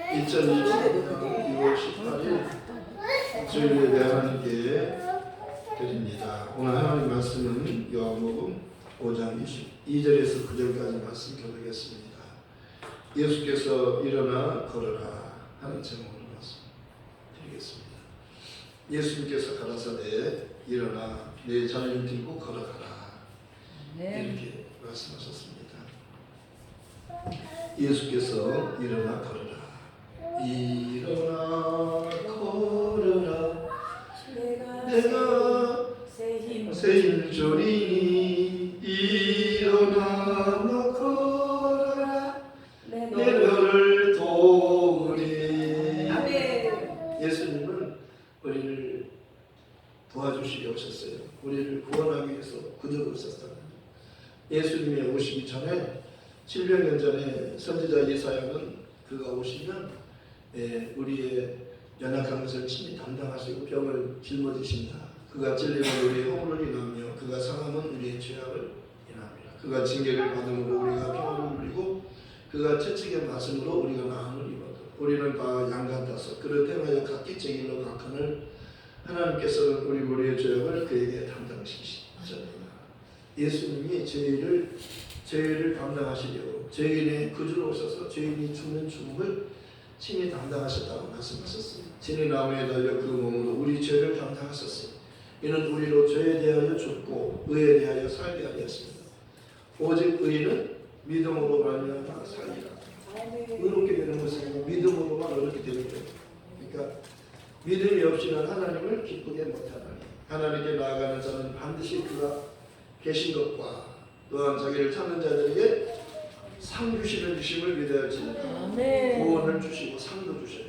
2025년 6월 18일 주일 예배 하나님께 드립니다. 오늘 하나님 말씀은 요한복음 5장 22절에서 9절까지 말씀 교독했습니다. 예수께서 일어나 걸어라 하는 제목으로 말씀 드리겠습니다. 예수님께서 가라사대 일어나 내 자리를 들고 걸어가라 이렇게 말씀하셨습니다. 예수께서 일어나 걸어라, 일어나 걸어라, 내가 새 힘 주리니 일어나 걸어라, 내 너를 도우리. 예수님은 우리를 도와주시려 오셨어요. 우리를 구원하기 위해서 구주로 오셨습니다. 예수님이 오시기 전에 700년 전에 선지자 예사야는 그가 오시면 우리의 연약한 것을 친히 담당하시고 병을 짊어지신다. 그가 찔림은 우리의 허물을 인하며 그가 상함은 우리의 죄악을 인합니다. 그가 징계를 받음으로 우리가 평안을 누리고 그가 채찍에 맞음으로 우리가 나음을 입었다. 우리는 다 양 같아서 그를 행하여 각기 제 길로 각하늘 하나님께서는 우리 머리의 죄악을 그에게 담당시키셨습니다. 예수님이 죄를 담당하시려고 죄인의 구주로 오셔서 죄인이 죽는 죽음을 친히 담당하셨다고 말씀하셨습니다. 진의 나무에 달려 그 몸으로 우리 죄를 담당하셨습니다. 이는 우리로 죄에 대하여 죽고 의에 대하여 살게 하였습니다. 오직 의는 믿음으로 말미암아 살리라. 의롭게 되는 것은 믿음으로만 어렵게 되는 거예요. 그러니까 믿음이 없이는 하나님을 기쁘게 못하나니 하나님께 나아가는 자는 반드시 그가 계신 것과 또한 자기를 찾는 자들에게 상 주시는 주심을 믿어야지니까 구원을 주시고 상도 주셔요.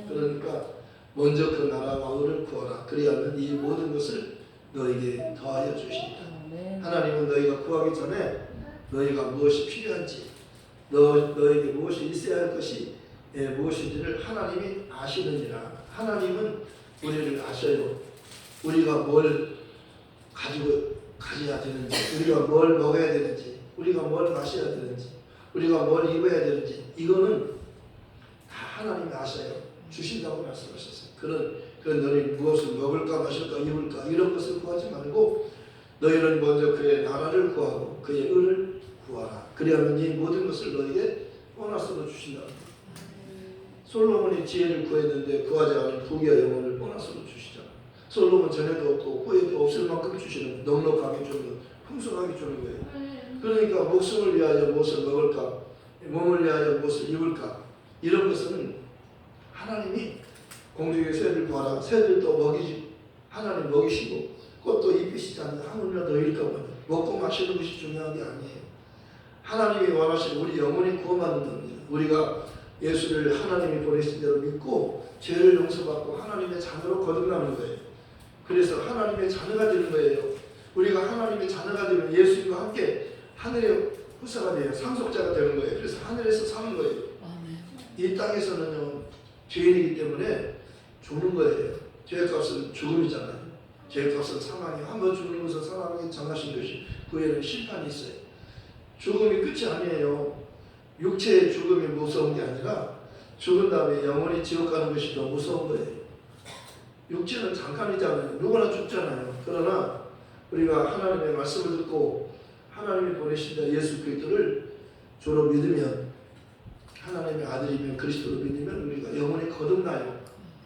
그러니까 먼저 그 나라와 의를 구하라. 그리하면 이 모든 것을 너에게 더하여 주시리라. 하나님은 너희가 구하기 전에 너희가 무엇이 필요한지 너에게 무엇이 있어야 할 것이 무엇인지를 하나님이 아시느니라. 하나님은 우리를 아셔요. 우리가 뭘 가져야 되는지, 우리가 뭘 먹어야 되는지, 우리가 뭘 마셔야 되는지, 우리가 뭘 입어야 되는지, 이거는 다 하나님이 아셔요. 주신다고 말씀하셨어요. 그런 너희 무엇을 먹을까 마실까 입을까 이런 것을 구하지 말고 너희는 먼저 그의 나라를 구하고 그의 의를 구하라. 그리하면 이 모든 것을 너희에게 보너스로 주신다. 솔로몬이 지혜를 구했는데 구하지 않은 부귀와 영혼을 보너스로 주시잖아. 솔로몬 전에도 없고 후에도 없을 만큼 주시는, 넉넉하게 주는, 풍성하게 주는 거예요. 그러니까 목숨을 위하여 무엇을 먹을까, 몸을 위하여 무엇을 입을까, 이런 것은 하나님이 공중의 새를 구하라. 새들도 먹이지, 하나님 먹이시고 꽃도 입히시지 않는 하물며 너희일까 보다. 먹고 마시는 것이 중요한 게 아니에요. 하나님이 원하시는 우리 영혼이 구원받는 겁니다. 우리가 예수를 하나님이 보내신 대로 믿고 죄를 용서받고 하나님의 자녀로 거듭나는 거예요. 그래서 하나님의 자녀가 되는 거예요. 우리가 하나님의 자녀가 되면 예수님과 함께 하늘의 후사가 돼요. 상속자가 되는 거예요. 그래서 하늘에서 사는 거예요. 이 땅에서는요, 죄인이기 때문에 죽는 거예요. 죄값은 죽음이잖아요. 죄값은 사망이에요. 한번 죽는 것은 사망이 정하신 것이 그 후에는 심판이 있어요. 죽음이 끝이 아니에요. 육체의 죽음이 무서운 게 아니라 죽은 다음에 영원히 지옥 가는 것이 더 무서운 거예요. 육체는 잠깐이잖아요. 누구나 죽잖아요. 그러나 우리가 하나님의 말씀을 듣고 하나님이 보내신 예수 그리스도를 주로 믿으면, 하나님의 아들이면 그리스도를 믿으면 우리가 영원히 거듭나요.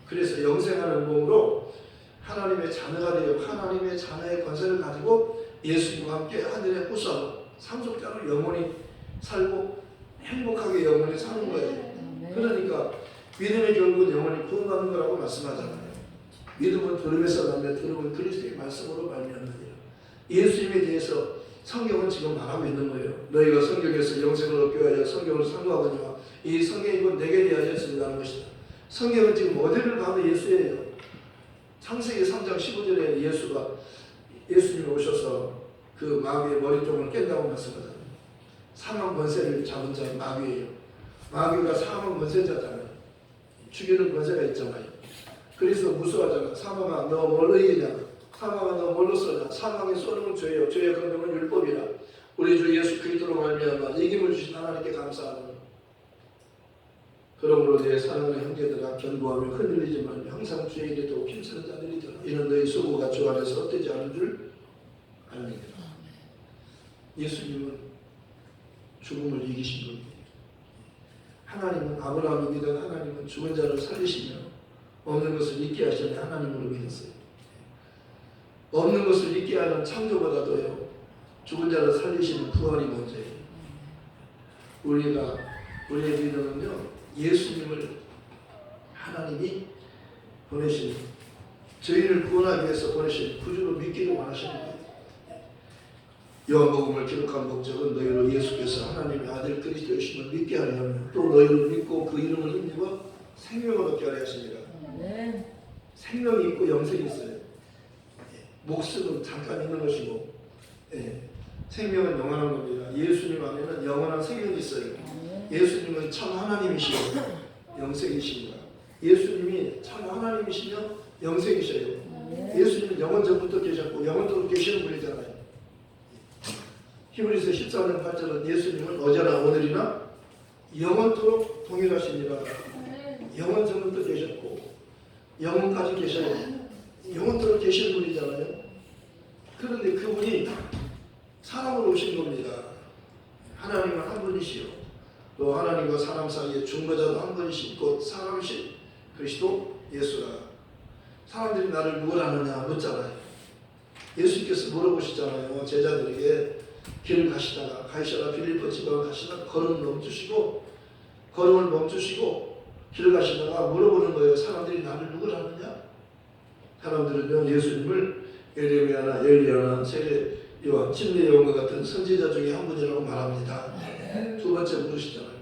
그래서 영생하는 몸으로 하나님의 자녀가 되어 하나님의 자녀의 권세를 가지고 예수님과 함께 하늘의 후사 상속자로 영원히 살고 행복하게 영원히 사는 거예요. 그러니까 믿음의 결국은 영원히 구원받는 거라고 말씀하잖아요. 믿음은 들음에서 나며 들음은 그리스도의 말씀으로 말미암느니라. 예수님에 대해서 성경은 지금 말하고 있는 거예요. 너희가 성경에서 영생을 얻기 위하여 성경을 상고하거니와 이 성경이 곧 내게 대하여 쓴다는 것이다. 성경은 지금 어디를 봐도 예수예요. 창세기 3장 15절에 예수님이 오셔서 그 마귀의 머리통을 깬다고 말씀하잖아요. 사망 권세를 잡은 자는 마귀예요. 마귀가 사망 권세자잖아요. 죽이는 권세가 있잖아요. 그래서 무서워하잖아. 사망아 너 뭘 의이냐, 사망아 너 뭘로 써냐. 사망의 쏘는 건 죄요, 죄의 권능은 율법이라. 우리 주 예수 그리스도로 말미암아 이김을 주신 하나님께 감사하노니 그러므로 내 사랑하는 형제들아 견고하며 흔들리지 말며 항상 주의 일에 더욱 힘쓰는 자들이더라. 이는 너희 수고가 주 안에서 헛되지 않은 줄 알미니라. 예수님은 죽음을 이기신 분이에요. 하나님은 아브라함이 믿은 하나님은 죽은 자를 살리시며 없는 것을 있게 하시는 하나님으로 믿었어요. 없는 것을 있게 하는 창조보다도요 죽은 자를 살리시는 부활이 먼저예요. 우리의 믿음은요 예수님을 하나님이 보내신 저희를 구원하기 위해서 보내신 구주로 믿기를 원하시는 거예요. 요한복음을 기록한 목적은 너희로 예수께서 하나님의 아들 그리스도이심을 믿게 하려 하며 또 너희를 믿고 그 이름을 힘입어 생명을 얻게 하려 하십니다. 생명이 있고 영생이 있어요. 목숨은 잠깐 있는 것이고 생명은 영원한 겁니다. 예수님 안에는 영원한 생명이 있어요. 예수님은 참 하나님이시고 영생이십니다. 예수님이 참 하나님이시며 영생이셔요. 예수님은 영원 전부터 계셨고 영원토록 계시는 분이잖아요. 히브리서 14장 8절은 예수님은 어제나 오늘이나 영원토록 동일하시니라. 영원 전부터 계셨고 영원까지 계셔요. 영원토록 계시는 분이잖아요. 그런데 그분이 사람으로 오신 겁니다. 하나님은 한 분이시요 또 하나님과 사람 사이에 중보자도 한 분이신 곧 사람이신 그리스도 예수라. 사람들이 나를 누구라 하느냐 묻잖아요. 예수님께서 물어보시잖아요. 제자들에게 길을 가시다가 가이사랴 빌립보 지방을 가시다가 걸음을 멈추시고 길을 가시다가 물어보는 거예요. 사람들이 나를 누구라 하느냐? 사람들은요 예수님을 에레미야나 엘리야나 세례 요한, 침례 요한과 같은 선지자 중에 한 분이라고 말합니다. 두 번째 물으시잖아요.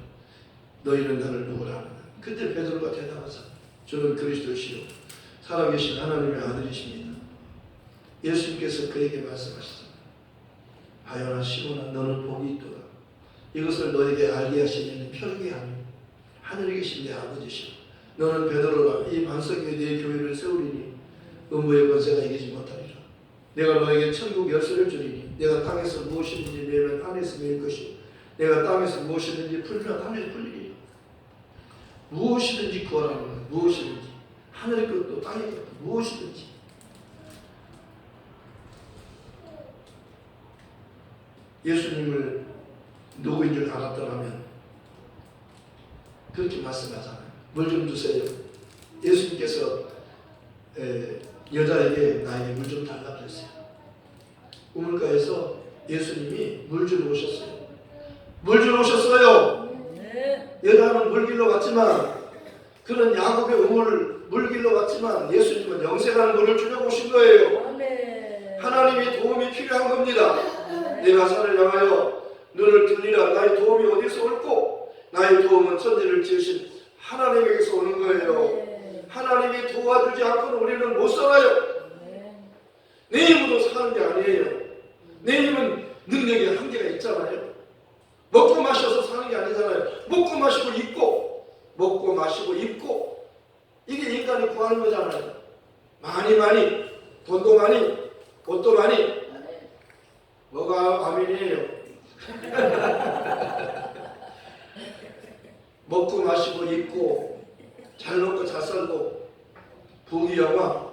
너희는 나를 누구라 하느냐? 그때 베드로가 대답하잖아요. 저는 그리스도시요 살아계신 하나님의 아들이십니다. 예수님께서 그에게 말씀하시잖아요. 하여나 시몬아 너는 복이 있도다. 이것을 너에게 알게 하시는 편하게 하며 하늘에 계신 내 아버지시오. 너는 베드로라. 이 반석 위에 내 교회를 세우리니 음부의 권세가 이기지 못하리라. 내가 너에게 천국 열쇠를 주리니 내가 땅에서 무엇이든지 매면 하늘에서 매일 것이요 내가 땅에서 무엇이든지 풀면 하늘에서 풀리리라. 무엇이든지 구하라는 거예요. 무엇이든지 하늘의 것도 땅의 것도 무엇이든지. 예수님을 누구인 줄 알았더라면 그렇게 말씀하잖아요. 물 좀 주세요. 예수님께서 여자에게 나에게 물 좀 달라고 그랬어요. 우물가에서 예수님이 물 주러 오셨어요. 물 주러 오셨어요. 여자는 물 길러 왔지만 그런 야곱의 우물을 물 길러 왔지만 예수님은 영생하는 물을 주려고 오신 거예요. 하나님의 도움이 필요한 겁니다. 내가 산을 향하여 눈을 들리라. 나의 도움이 어디서 올고 나의 도움은 천지를 지으신 하나님에게서 오는 거예요. 하나님이 도와주지 않고는 우리는 못 살아요. 내 힘으로 사는 게 아니에요. 내 힘은 능력에 한계가 있잖아요. 먹고 마셔서 사는 게 아니잖아요. 먹고 마시고 입고 먹고 마시고 입고 이게 인간이 구하는 거잖아요. 많이 돈도 많이 옷도 많이. 뭐가 아멘이에요. 먹고 마시고 입고 잘 먹고 잘 살고 부귀영화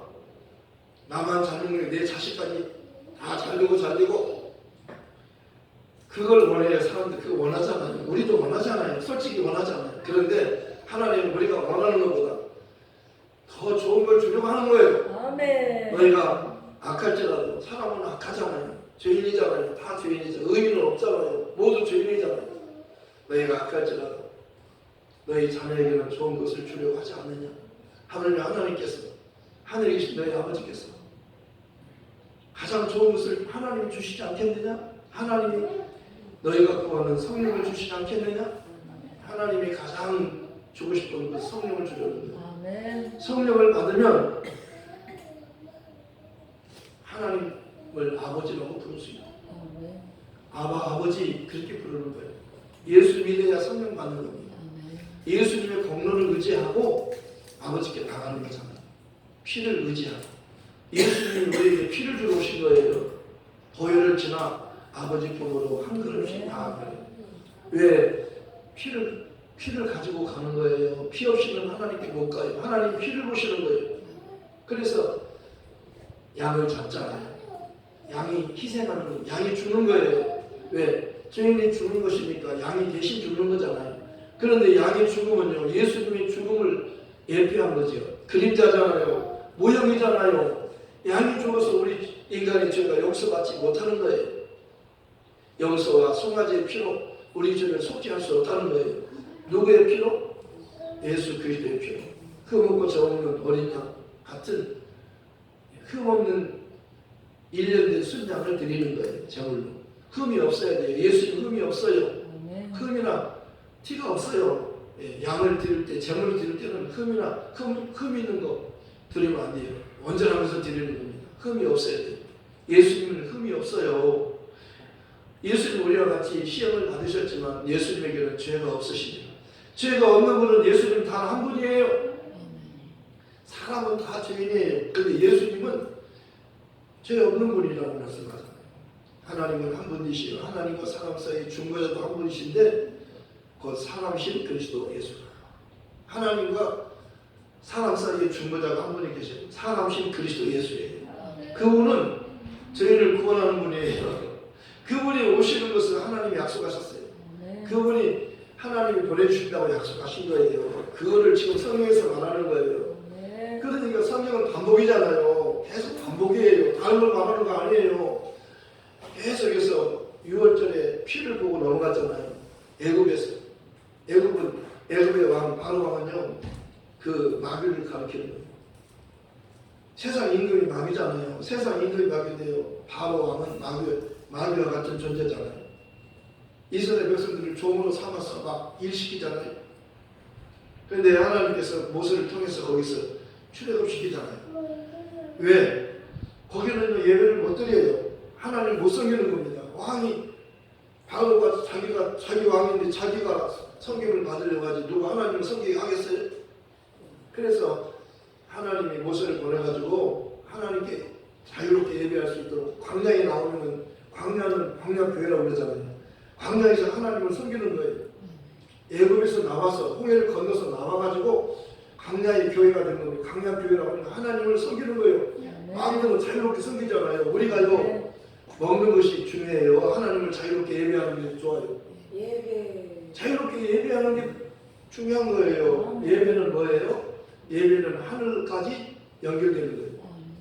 나만 잘 먹는 내 자식까지 다 잘 되고 잘 되고 그걸 원해요. 사람들 그거 원하잖아요. 우리도 원하잖아요. 솔직히 원하잖아요. 그런데 하나님은 우리가 원하는 것보다 더 좋은 걸 주려고 하는 거예요. 아멘. 너희가 악할지라도 사람은 악하잖아요. 죄인이잖아요. 다 죄인이죠. 의인은 없잖아요. 모두 죄인이잖아요. 너희가 악할지라도 너희 자녀에게는 좋은 것을 주려고 하지 않느냐? 하나님께서 하늘에 계신 너희 아버지께서 가장 좋은 것을 하나님이 주시지 않겠느냐? 하나님이 너희가 구하는 성령을 주시지 않겠느냐? 하나님이 가장 주고 싶은 그 성령을 주려는 거예요. 성령을 받으면 하나님을 아버지라고 부를 수 있고 아버지 그렇게 부르는 거예요. 예수 믿어야 성령 받는 겁니다. 예수님의 공로를 의지하고 아버지께 나가는 거잖아요. 피를 의지하고 예수님이 우리에게 피를 주러 오신 거예요. 보혈을 지나 아버지 품으로 한 그릇씩 나아가요. 왜? 피를 피를 가지고 가는 거예요. 피 없이는 하나님께 못 가요. 하나님 피를 보시는 거예요. 그래서 양을 잡잖아요. 양이 희생하는, 양이 죽는 거예요. 왜? 죄인이 죽는 것이니까 양이 대신 죽는 거잖아요. 그런데 양이 죽으면요, 예수님이 죽음을 예표한 거죠. 그림자잖아요. 모형이잖아요. 양이 죽어서 우리 인간의 죄가 용서받지 못하는 거예요. 용서와 송아지의 피로 우리 죄를 속죄할 수 없다는 거예요. 누구의 피로? 예수 그리스도의 피로. 흠없고 정없는 어린 양 같은 흠없는 1년 된 순양을 드리는 거예요. 제물로. 흠이 없어야 돼요. 예수님 흠이 없어요. 흠이나 티가 없어요. 양을 드릴 때, 제물을 드릴 때는 흠이나 흠 있는 거 드리면 안 돼요. 온전하면서 드리는 겁니다. 흠이 없어야 돼요. 예수님은 흠이 없어요. 예수님 우리와 같이 시험을 받으셨지만 예수님에게는 죄가 없으십니다. 죄가 없는 분은 예수님 단 한 분이에요. 사람은 다 죄인이에요. 그런데 예수님은 죄 없는 분이라고 말씀하잖아요. 하나님은 한 분이시요 하나님과 사람 사이 중보자도 한 분이신데 곧 사람이신 그리스도 예수. 하나님과 사람 사이의 중보자가 한 분이 계셔요. 사람이신 그리스도 예수예요. 그분은 저희를 구원하는 분이에요. 그분이 오시는 것을 하나님이 약속하셨어요. 그분이 하나님이 보내주신다고 약속하신 거예요. 그거를 지금 성경에서 말하는 거예요. 그러니까 성경은 반복이잖아요. 계속 반복이에요. 다른 걸 말하는 거 아니에요. 계속해서 6월절에 피를 보고 넘어갔잖아요. 애굽에서. 애굽의 왕 바로 왕은요, 그 마귀를 가리키는 거예요. 세상 임금이 마귀잖아요. 세상 임금이 마귀인데요, 바로 왕은 마귀와 같은 존재잖아요. 이스라엘 백성들을 종으로 삼아서 막 일시키잖아요. 그런데 하나님께서 모세를 통해서 거기서 출애굽시키잖아요. 왜? 거기는 예배를 못 드려요. 하나님 못 섬기는 겁니다. 왕이 바로가 자기 왕인데 자기가 섬김을 받으려고 하지 누가 하나님을 섬기게 하겠어요? 그래서 하나님이 모세를 보내가지고 하나님께 자유롭게 예배할 수 있도록 광야에 나오면 광야는 광야교회라고 그러잖아요. 광야에서 하나님을 섬기는 거예요. 애굽에서 나와서 홍해를 건너서 나와가지고 광야의 교회가 된 겁니다. 광야교회라고 하니까 하나님을 섬기는 거예요. 마음대로 자유롭게 섬기잖아요. 우리가요, 먹는 것이 중요해요. 하나님을 자유롭게 예배하는 게 좋아요. 자유롭게 예배하는 게 중요한 거예요. 예배는 뭐예요? 예배는 하늘까지 연결되는 거예요.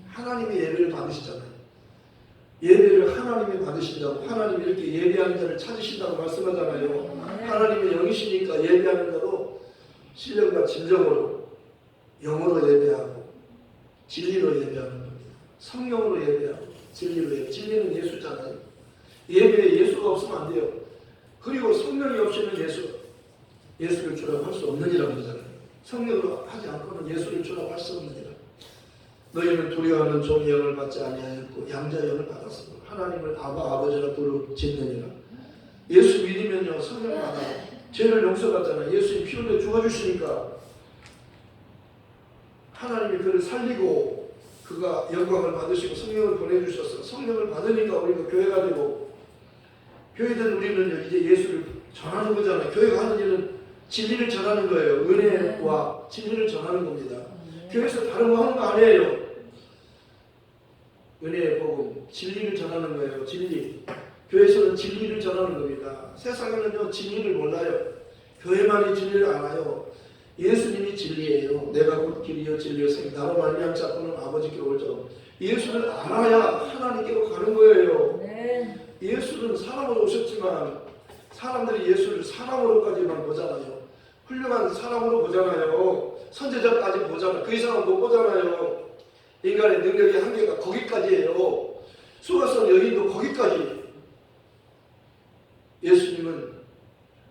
하나님이 예배를 받으시잖아요. 예배를 하나님이 받으신다고, 하나님이 이렇게 예배하는 자를 찾으신다고 말씀하잖아요. 하나님의 영이시니까 예배하는 자도 신령과 진정으로 영어로 예배하고 진리로 예배하는 겁니다. 성령으로 예배하고 진리로 예배. 진리는 예수잖아요. 예배에 예수가 없으면 안 돼요. 그리고 성령이 없이는 예수를 주라고 할 수 없느니라고 그러잖아요. 성령으로 하지 않고는 예수를 주라고 할 수 없느니라. 너희는 두려워하는 종의 영을 받지 아니하였고 양자의 영을 받았으므로 하나님을 아버지라 부르짖느니라. 예수 믿으면요, 성령 받아요. 죄를 용서받잖아요. 예수님 피 흘려 죽어주시니까 하나님이 그를 살리고 그가 영광을 받으시고 성령을 보내주셔서 성령을 받으니까 우리가 교회가 되고, 교회된 우리는 이제 예수를 전하는 거잖아요. 교회가 하는 일은 진리를 전하는 거예요. 은혜와 진리를 전하는 겁니다. 교회에서 다른 거 하는 거 아니에요. 은혜의 복음, 진리를 전하는 거예요. 진리. 교회에서는 진리를 전하는 겁니다. 세상에는요, 진리를 몰라요. 교회만이 진리를 알아요. 예수님이 진리예요. 내가 곧 길이요 진리요 생, 나로 말미암지 자꾸는 아버지께로 올 자가. 예수를 알아야 하나님께로 가는 거예요. 예수는 사람으로 오셨지만 사람들이 예수를 사람으로까지만 보잖아요. 훌륭한 사람으로 보잖아요. 선지자까지 보잖아요. 그 이상은 못 보잖아요. 인간의 능력의 한계가 거기까지예요. 수가성 여인도 거기까지. 예수님은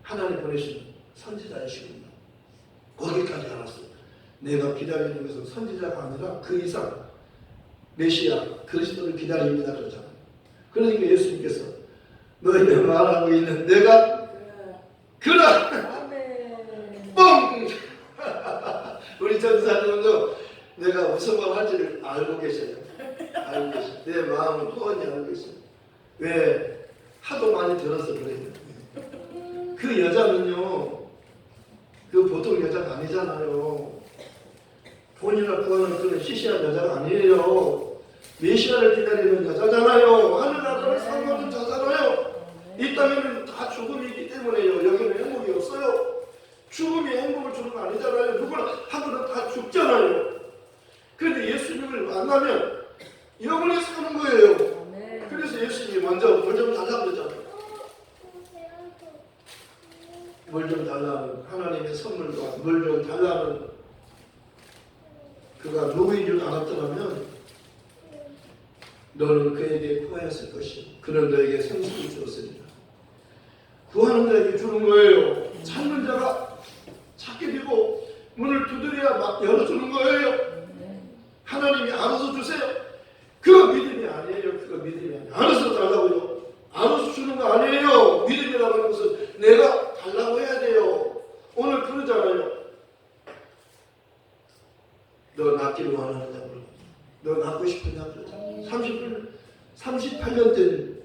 하나님 보내신 선지자이시군요. 거기까지 알았어요. 내가 기다리는 것은 선지자가 아니라 그 이상 메시아 그리스도를 기다립니다 그러잖아요. 그러니까 예수님께서 너희가 말하고 있는 내가 그라 뻥 우리 전사님도 내가 무슨 말 할지를 알고 계셔요. 알고 계셔요. 내 마음을 훤히 알고 계셔요. 왜? 하도 많이 들어서 그래요. 그 여자는요, 그 보통 여자가 아니잖아요. 본인을 구하는 그런 시시한 여자가 아니에요. 메시아를 기다리는 여자잖아요. 하늘나라를 상고하는 자잖아요. 이 땅에는 다 죽음이 있기 때문에요. 여기는 행복이 없어요. 죽음이 행복을 주는 거 아니잖아요. 누구나 한 번은 다 죽잖아요. 그런데 예수님을 만나면 영원히 사는 거예요. 그래서 예수님이 먼저 뭘 좀 달라고 그러잖아요. 뭘 좀 달라는 하나님의 선물과 뭘 좀 달라는 그가 누구인 줄 알았더라면 너는 그에게 구하였을 것이요 그는 너에게 생수를 주었으리라. 구하는 자에게 주는 거예요. 찾는 자가 찾게 되고 문을 두드려야 막 열어주는 거예요. 하나님이 알아서 주세요. 그거 믿음이 아니에요. 그거 믿음이 아니에요. 알아서 달라고요. 알아서 주는 거 아니에요. 믿음이라고 하는 것은 내가 달라고 해야 돼요. 오늘 그러잖아요. 너 낳기를 원하느냐고 너 낳고 싶으냐고 그러잖아요. 38년 된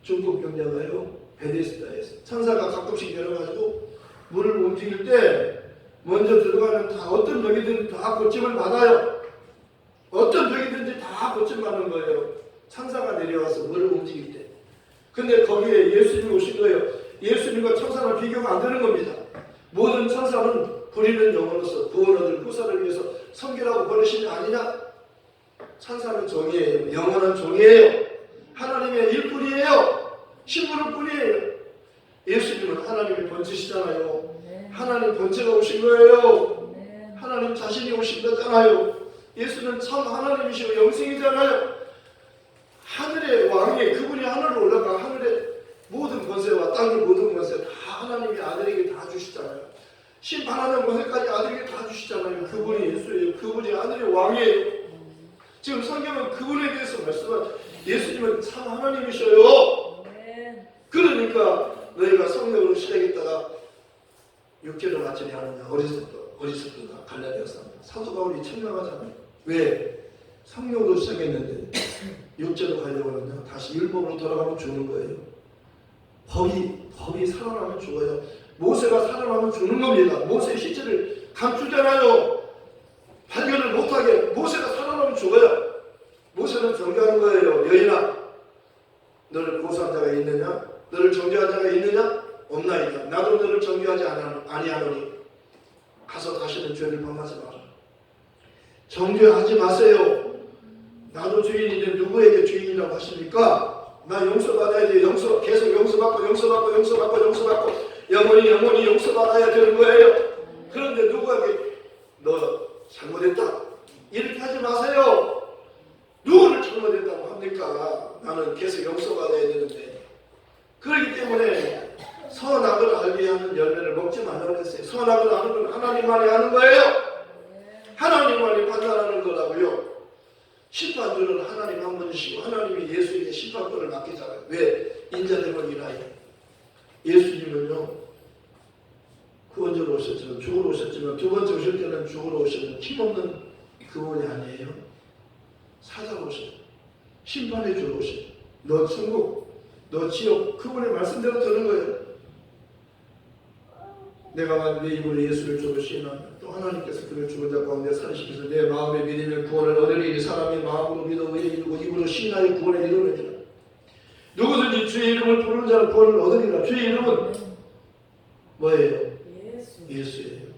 중국 병자가요. 베데스다에서 천사가 가끔씩 내려가지고 물을 움직일 때 먼저 들어가는 다 어떤 병이든 다 고침을 받아요. 어떤 병이든지 다 고침받는 거예요. 천사가 내려와서 물을 움직일 때. 근데 거기에 예수님이 오신 거예요. 예수님과 천사는 비교가 안 되는 겁니다. 모든 천사는 부리는 영으로서 구원 얻을 후사를 위해서 섬기라고 보내신 게 아니냐? 천사는 종이에요. 영원한 종이에요. 하나님의 일꾼이에요. 신부를 뿐이에요. 예수님은 하나님의 번지시잖아요. 하나님 번제가 오신 거예요. 하나님 자신이 오신 거잖아요. 예수는 참 하나님이시고 영생이잖아요. 하늘의 왕이 그분이 하늘로 올라가 하늘의 모든 권세와 땅의 모든 권세 다 하나님이 아들에게 다 주시잖아요. 심판하는 권세까지 아들에게 다 주시잖아요. 그분이 예수예요. 그분이 하늘의 왕이에요. 지금 성경은 그분에 대해서 말씀한 예수님은 참 하나님이셔요. 그러니까 너희가 성령으로 시작했다가 육체를 맞추려 하느냐 어리석도다 갈라디아서 사도 바울이 천명하잖아요. 왜? 성령으로 시작했는데 육체로 가려고 하느냐 다시 율법으로 돌아가면 죽는 거예요. 법이 살아나면 죽어요. 모세가 살아나면 죽는 겁니다. 모세의 시체를 감추잖아요. 발견을 못하게 모세가 살아나면 죽어요. 모세는 정죄하는 거예요. 여인아 너를 고소한 자가 있느냐? 너를 정죄한 자가 있느냐? 없나이다. 나도 너를 정죄하지 아니하노니 가서 다시는 죄를 범하지 마라. 정죄하지 마세요. 나도 주인인데 누구에게 주인이라고 하십니까? 나 용서받아야 돼. 계속 용서받고 영원히 용서받아야 되는 거예요. 그런데 누구에게 너 잘못했다 이렇게 하지 마세요. 누구를 잘못했다고 합니까? 나는 계속 용서받아야 되는데. 그렇기 때문에 선악을 알게 하는 열매를 먹지 말라고 했어요. 선악을 아는 건 하나님만이 아는 거예요. 하나님만이 판단하는 거라고요. 심판주는 하나님 한 분이시고 하나님이 예수에게 심판권을 맡기잖아요. 왜? 인자됨을 위하여. 예수님은요 구원자로 오셨지만 죽으러 오셨지만 두 번째 오실 때는 죽으러 오시는 힘없는 그분이 아니에요. 사자로 오셔요. 심판해 주러 오셔요. 너 천국, 너 지옥, 그분의 말씀대로 되는 거예요. 내가 내 입으로 예수를 주로 시인하면 또 하나님께서 그를 죽은 자 가운데 살리시면서 내 마음에 믿으면 구원을 얻으리니 사람이 마음으로 믿어 의에 이르고 입으로 시인하여 구원에 이르느니라. 누구든지 주의 이름을 부르는 자는 구원을 얻으리라. 주의 이름은 뭐예요? 예수예요.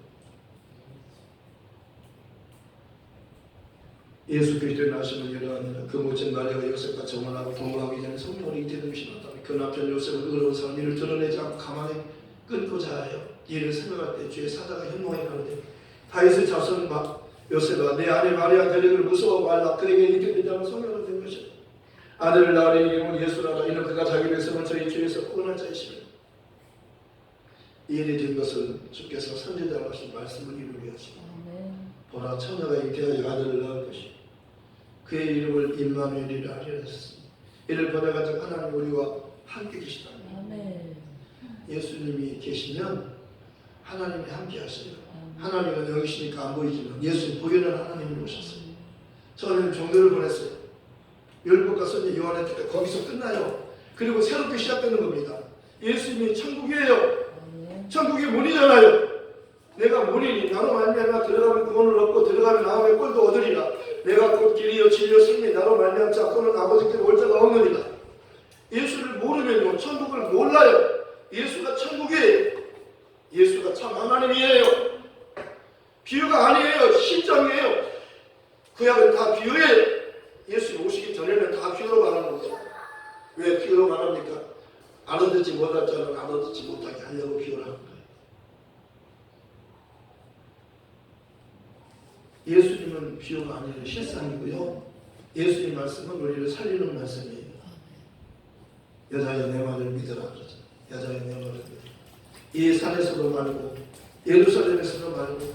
예수 그리스도의 나심을 열어하느라 그 모친 마리아가 요셉과 정혼하고 동거하기 전에 성령으로 잉태되시었다니 그 남편 요셉은 의로운 사람 이를 드러내지 않고 가만히 끊고자 하여 이를 생각할 때 주의 사자가 현몽에 가는데 다윗의 자손 요셉아 내 아내 마리아 데리기를 무서워 말라. 그에게 잉태되지 않은 성령으로 된 것이다. 아들을 낳으리니 이름은 예수라라. 이는 그가 자기 백성을 저희 주에서 구원할 자이시며 이 일이 된 것은 주께서 선지자로 하신 말씀을 이루기 위하시다. 보라 처녀가 잉태하여 아들을 낳을 것이 그의 이름을 임마누엘이라 하리라 하셨습니다. 이를 번역한 하나님 우리와 함께 계시다. 예수님이 계시면 하나님이 함께 하세요. 하나님은 영이시니까 안 보이지만 예수님 보이는 하나님이 오셨어요. 저는 종교를 보냈어요. 율법과 선지 요한의 때 거기서 끝나요. 그리고 새롭게 시작되는 겁니다. 예수님이 천국이에요. 천국이 문이잖아요. 내가 문이니 나로 말미암아 들어가면 구원을 얻고 들어가면 나오면 꼴도 얻으리라. 내가 곧 길이요 진리요 생명 나로 말미암아 자꾸는 아버지께 올 자가 없느니라. 예수를 모르면요 천국을 몰라요. 예수가 천국이에요. 예수가 참 하나님이에요. 비유가 아니에요. 실정이에요. 구약은 다 비유예요. 예수님 오시기 전에는 다 비유로 말하는 거죠. 왜 비유로 말합니까? 알아듣지 못할 자는 알아듣지 못하게 하려고 비유를 하는 거예요. 예수님은 비유가 아니라 실상이고요. 예수님 말씀은 우리를 살리는 말씀이에요. 여자여 내 말을 믿으라 그러죠. 여자여 내 말을 믿으라. 이 산에서도 말고 예루살렘에서도 말고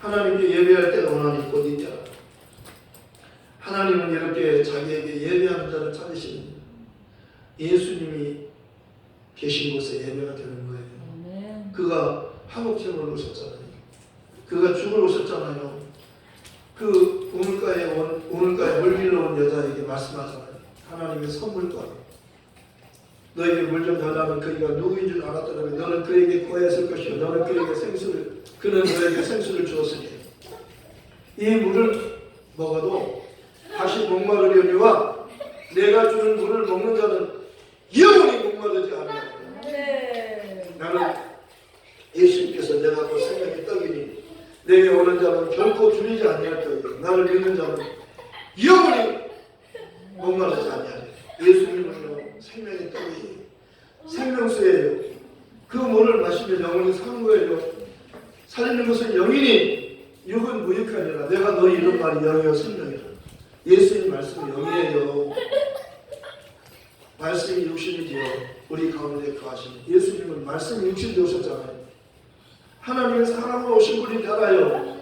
하나님께 예배할 때가 원하니 곧 이때라. 하나님은 이렇게 자기에게 예배하는 자를 찾으시는 예수님이 계신 곳에 예배가 되는 거예요. 그가 한옥sem을 오셨잖아요. 그가 죽을 오셨잖아요. 그 우물가에 물 빌러 온 여자에게 말씀하잖아요. 하나님의 선물과 너에게 물 좀 달라면 그가 누구인 줄 알았더라면 너는 그에게 구했을 것이요 너는 그에게 그는 너에게 생수를 주었으니 이 물을 먹어도 다시 목마르려니와 내가 주는 물을 먹는 자는 영원히 목마르지 않으리라. 나는 예수님께서 내가 그 생명의 떡이니 내게 오는 자는 결코 줄이지 아니할 터이요 나를 믿는 자는 영원히 목마르지 아니하리라. 예수님은요 생명의 떡이 생명수예요. 그 물을 마시면 영원히 사는 거예요. 살리는 것은 영이니 육은 무육하니라. 내가 너 이런 말이 영이요 생명이라. 예수님 말씀이 영이에요. 말씀이 육신이지요. 우리 가운데 거하시니 예수님은 말씀이 육신이 오셨잖아요. 하나님의 사람으로 오신 분이 달아요.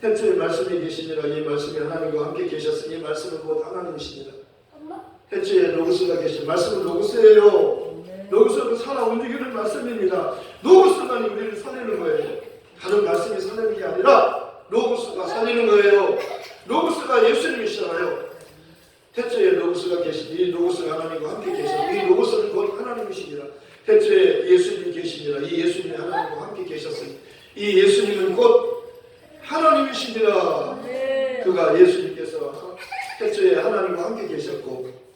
태초에 말씀이 계시니라. 이 말씀이 하나님과 함께 계셨으니 말씀은 곧 하나님이시니라. 태초에 로고스가 계신 말씀은 로고스예요. 로고스는 살아 움직이는 말씀입니다. 로고스만이 우리를 살리는 거예요. 다른 말씀이 살리는 게 아니라 로고스가 살리는 거예요. 로고스가 예수님이시잖아요. 태초에 로고스가 계신 이 로고스가 하나님과 함께 계셔. 이 로고스는 곧 하나님이시니라. 태초에 예수님이 계시니라. 이 예수님이 하나님과 함께 계셨으니 이 예수님은 곧 하나님이시니라. 그가 예수님께서 태초에 하나님과 함께 계셨고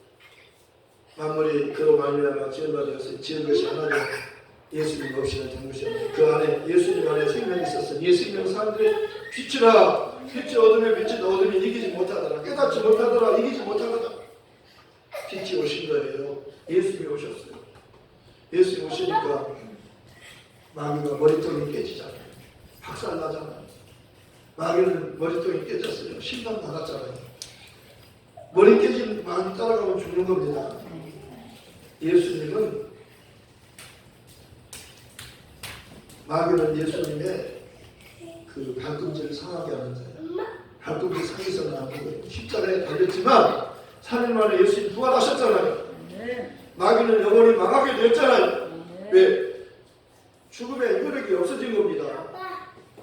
만물이 그로 말미암아 지은 바 되었으니 지은 것이 하나님 예수님 없이는 된 것이 없네. 그 안에 예수님 안에 생명이 있었으니 이 생명 사람들이 빛이라. 빛이 어둠에 빛이 어둠이 이기지 못하더라. 깨닫지 못하더라. 이기지 못하더라. 빛이 오신 거예요. 예수님이 오셨어요. 예수님이 오시니까 마귀가 머리통이 깨지잖아요. 박살나잖아요. 마귀는 머리통이 깨졌어요. 심판 받았잖아요. 머리 깨진 마귀 따라가면 죽는 겁니다. 예수님은 마귀는 예수님의 그 발꿈치를 상하게 하는 자예요. 발꿈치 상에서는 안 보고 십자가에 달렸지만 3일 만에 예수님 부활하셨잖아요. 마귀는 영원히 망하게 됐잖아요. 왜? 죽음의 효력이 없어진 겁니다.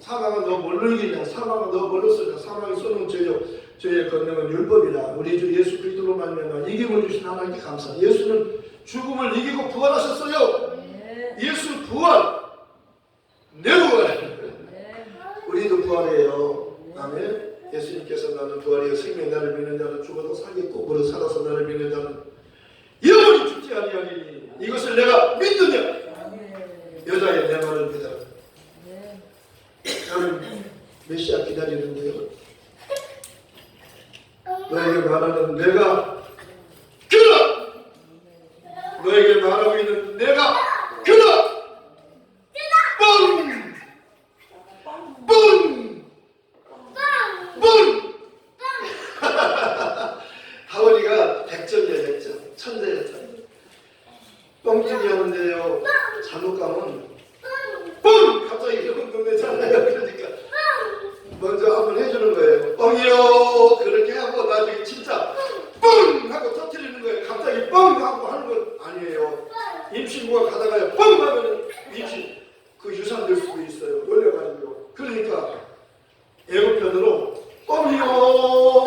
사망은 너 뭘로 이기냐? 사망은 너 뭘로 쓰냐? 사망이 쏘는 죄의 권능은 율법이라. 우리 주 예수 그리스도로 말미암아 이김을 주신 하나님께 감사. 예수는 죽음을 이기고 부활하셨어요. 예수 부활, 내 부활. 우리도 부활이에요. 아멘. 예수님께서 나는 부활이요 생명 나를 믿는 자는 죽어도 살겠고 무릇 살아서 나를 믿는 자는 영원히 죽지 아니하리니 이것을 내가 믿느냐? 여자의 내 말을 믿어라. 나는 메시아 기다리는데요. 너에게 말하는 내가 그라. 너에게 말하고 있는 내가 그라. 뻥! 뻥! 뻥! 하원이가 100점이에요. 100점. 천재였잖아요. 뻥튀기 하는데요. 잘못 가면 뻥! 갑자기 이런 동네잖아요. 그러니까 먼저 한번 해주는 거예요. 뻥이요. 그렇게 하고 나중에 진짜 뻥! 하고 터뜨리는 거예요. 갑자기 뻥! 하고 하는 건 아니에요. 임신부가 가다가요. 뻥! 하면 임신 그 유산될 수도 있어요. 놀려가지고. 그러니까 애국편으로 뻥이요.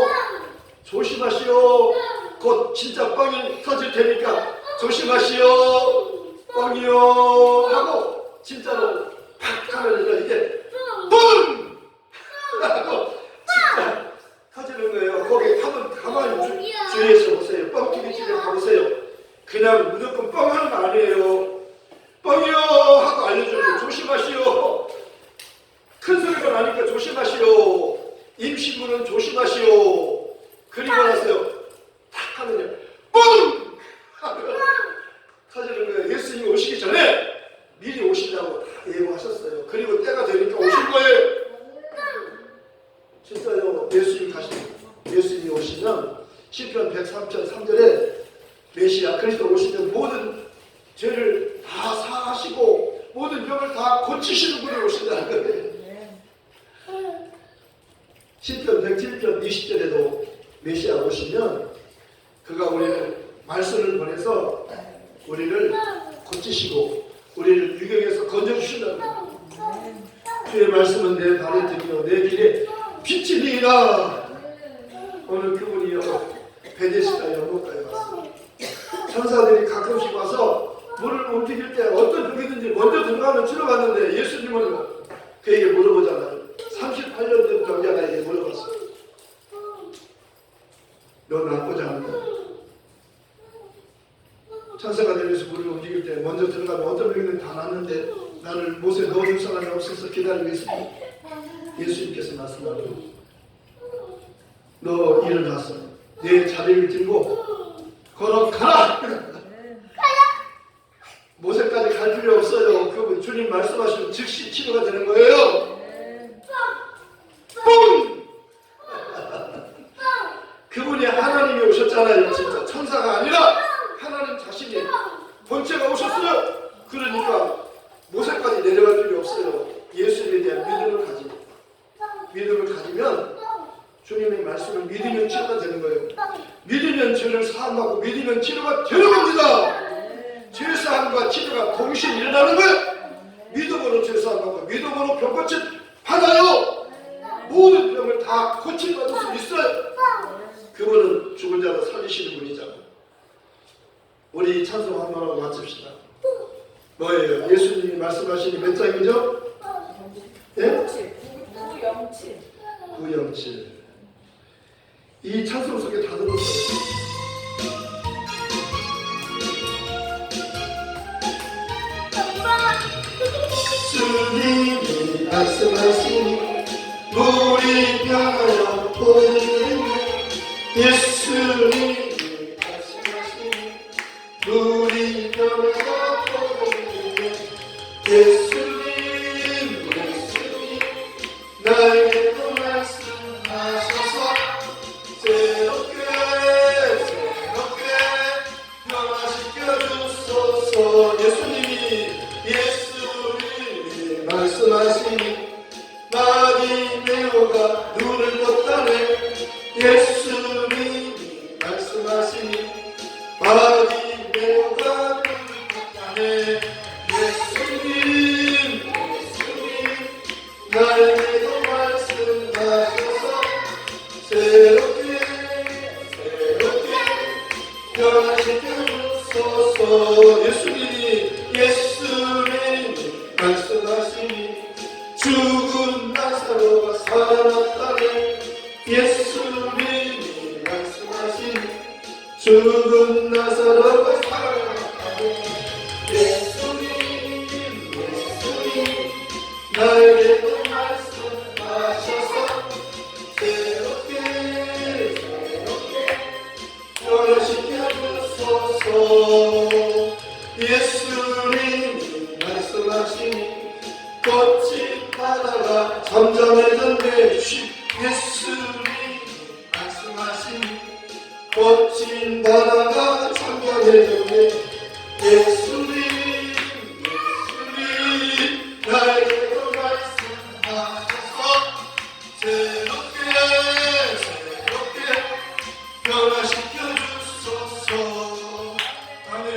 조심하시오. 곧 진짜 뻥이 터질 테니까 조심하시오. 뻥이요. 하고 진짜로 팍 하면 이게 하고 진짜 터지는 거예요. 거기 한번 가만히 주위에서 보세요. 뻥튀기 집에 가보세요. 그냥 무조건 뻥 하는 거 아니에요. 뻥이요 하고 알려주는 거 조심하시오. 큰 소리가 나니까 조심하시오. 임신부는 조심하시오. 그리고 나서요 탁 하면요 뻥! 하면 터지는 거예요. 예수님이 오시기 전에 미리 오시려고 다 예고하셨어요. 그리고 때가 되니까 오실 거예요. 진짜요. 예수님이 오시면 시편 103편 3절에 메시아 그리스도 오시면 모든 죄를 다 사하시고 모든 병을 다 고치시는 분이 오신다는 거예요. 시편 107편 20절에도 메시아 오시면 그가 우리를 말씀을 보내서 우리를 고치시고 우리를 유경에서 건져주신다는 거예요. 주의 말씀은 내 발에 들이며 내 길에 빛이 되리라. 오늘 그분이요 베데스다 연못가에 왔습니다. 천사들이 가끔씩 와서 물을 움직일 때 어떤 병이든지 먼저 들어가면 치료받는데 예수님은 그에게 물어보잖아요. 38년 된 병자가에게 물어봤어요. 너 낫고자 하는가? 천사가 내려서 물을 움직일 때 먼저 들어가면 어떤 병이든 다 낫는데 나를 못에 넣어줄 사람이 없어서 기다리고 있습니다. 예수님께서 말씀하고 너 일어나서 내 자리를 들고 걸어가라. 모세까지 갈 필요 없어요. 그분 주님 말씀하시면 즉시 치료가 되는 거예요. 뿡! 그분이 하나님이 오셨잖아요. 진짜 천사가 아니라 하나님 자신이 본체가 오셨어요. 그러니까 모세까지 내려갈 필요 없어요. 예수님에 대한 믿음을 가지면 주님의 말씀을 믿으면 치료가 되는 거예요. 믿으면 죄를 사함받고 믿으면 치료가 되는 겁니다. 죄사함과 치료가 동시에 일어나는 거예요. 믿음으로 죄사함받고 믿음으로 병 고침 받아요. 모든 병을 다 고침받을 수 있어요. 그분은 죽은 자를 살리시는 분이잖아요. 우리 찬송 한번 하고 마칩시다. 뭐예요? 예수님이 말씀하시니 몇 장이죠? 예? 907. 이 찬송 속에 다 들었어요. 주님이 말씀하시니 물이 변하여 보이네. 예수님이 말씀하시니 물이 변하여 보이네. 예수님 나에게도 말씀하셔서 새롭게 변화시켜 주소서. 예수님이 말씀하시니 마디메오가 눈을 떴다네. 예수님이 말씀하시니 마디메오가 눈을 떴다네. 예수님 나에게도 말씀하셔서 새롭게 변화시켜 주소서. 예수님이 말씀하시니 죽은 나사로가 살아났다네. 예수님이 말씀하시니 죽은 나사로가 살아났다네. 예수님 나에게도 말씀하셔서 새롭게 변화시켜 주소서. 예수님이 말씀하시니 꽃이 바다가 잠잠해졌네. 예수님이 말씀하시니 꽃이 바다가 잠잠해졌네. 예수님 나에게도 말씀하셔서 새롭게 변화시켜 주소서. 아멘.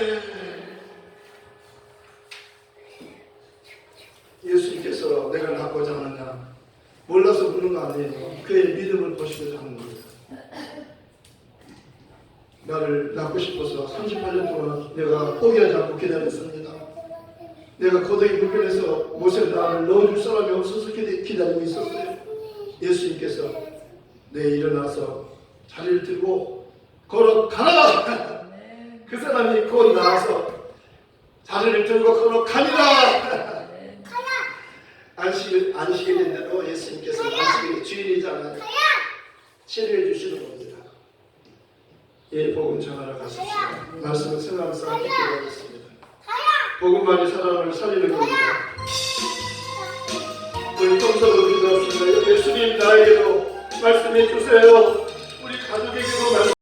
예수님께서 내가 낳고자 하느냐 몰라서 묻는 거 아니에요. 그의 믿음을 보시고자 하는 거예요. 나를 낳고 싶어서 38년 동안 내가 포기하지 않고 기다렸습니다. 내가 고독이 불편해서 못에 나를 넣어줄 사람이 없어서 기다리고 있었어요. 예수님께서 일어나서 자리를 들고 걸어가라. 그 사람이 곧 나와서 자리를 들고 걸어가니라. 안식일 된대로 예수님께서 안식일이 주일이잖아요. 치료해 주시는 겁니다. 복음 전하러 가십시오. 말씀을 생각하면서 함께 기도하겠습니다. 복음만이 사람을 살리는 겁니다. 우리 통성으로 기도합시다. 예수님 나에게도 말씀해 주세요. 우리 가족에게도 말씀